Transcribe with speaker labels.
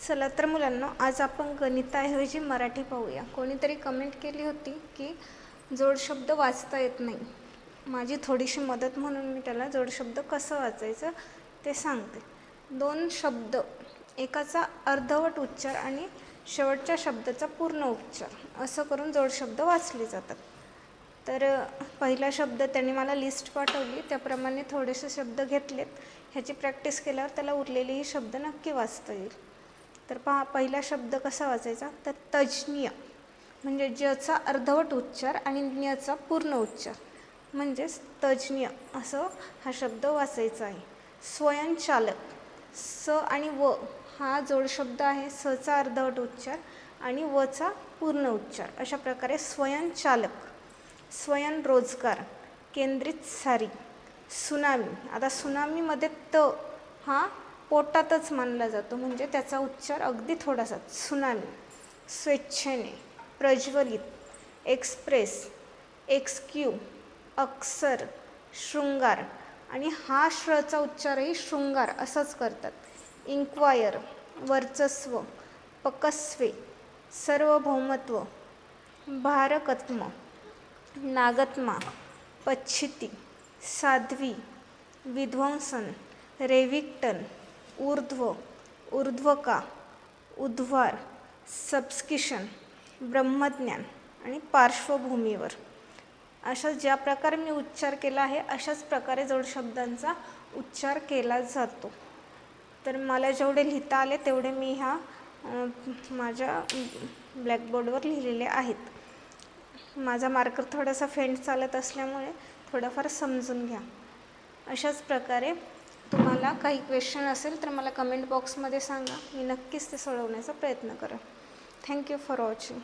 Speaker 1: चला तर मुलांनो, आज आपण गणिताऐवजी मराठी पाहूया. कोणीतरी कमेंट केली होती की जोडशब्द वाचता येत नाही. माझी थोडीशी मदत म्हणून मी त्याला जोडशब्द कसं वाचायचं ते सांगते. दोन शब्द, एकाचा अर्धवट उच्चार आणि शेवटच्या शब्दाचा पूर्ण उच्चार असं करून जोडशब्द वाचले जातात. तर पहिला शब्द त्यांनी मला लिस्ट पाठवली, त्याप्रमाणे थोडेसे शब्द घेतलेत. ह्याची प्रॅक्टिस केल्यावर त्याला उरलेलेही शब्द नक्की वाचता येईल. तर पहा, पहिला शब्द कसा वाचायचा, तर तज्ज्ञ म्हणजे ज्याचा अर्धवट उच्चार आणि ज्ञचा पूर्ण उच्चार म्हणजेच तज्ज्ञ असं हा शब्द वाचायचा आहे. स्वयंचालक, स आणि व हा जोडशब्द आहे. सचा अर्धवट उच्चार आणि वचा पूर्ण उच्चार. अशा प्रकारे स्वयंचालक. स्वयंरोजगार, केंद्रित सारी. सुनामी, आता सुनामीमध्ये त हा पोटातच मानला जातो, म्हणजे त्याचा उच्चार अगदी थोडासा, सुनामी. स्वेच्छेने, प्रज्वलित, एक्सप्रेस, एक्सक्यू, अक्सर, शृंगार आणि हा श्रचा उच्चारही शृंगार असाच करतात. इन्क्वायर, वर्चस्व, पकस्वे, सार्वभौमत्व, भारकत्म, नागत्मा, पच्छिती, साध्वी, विध्वंसन, रेविक्टन, ऊर्ध्व, ऊर्ध्वका, उद्वार, सबस्क्रिप्शन, ब्रह्मज्ञान आणि पार्श्वभूमीवर. अशा ज्या प्रकारे मी उच्चार केला आहे अशाच प्रकारे जोडशब्दांचा उच्चार केला जातो. तर मला जेवढे लिहिता आले तेवढे मी माझ्या ब्लॅकबोर्डवर लिहिलेले आहेत. माझा मार्कर थोडासा फेंट चालत असल्यामुळे थोडंफार समजून घ्या. अशाच प्रकारे तुम्हाला काही क्वेश्चन असेल तर मला कमेंट बॉक्समध्ये सांगा. मी नक्कीच ते सोडवण्याचा प्रयत्न करेन. Thank you for watching.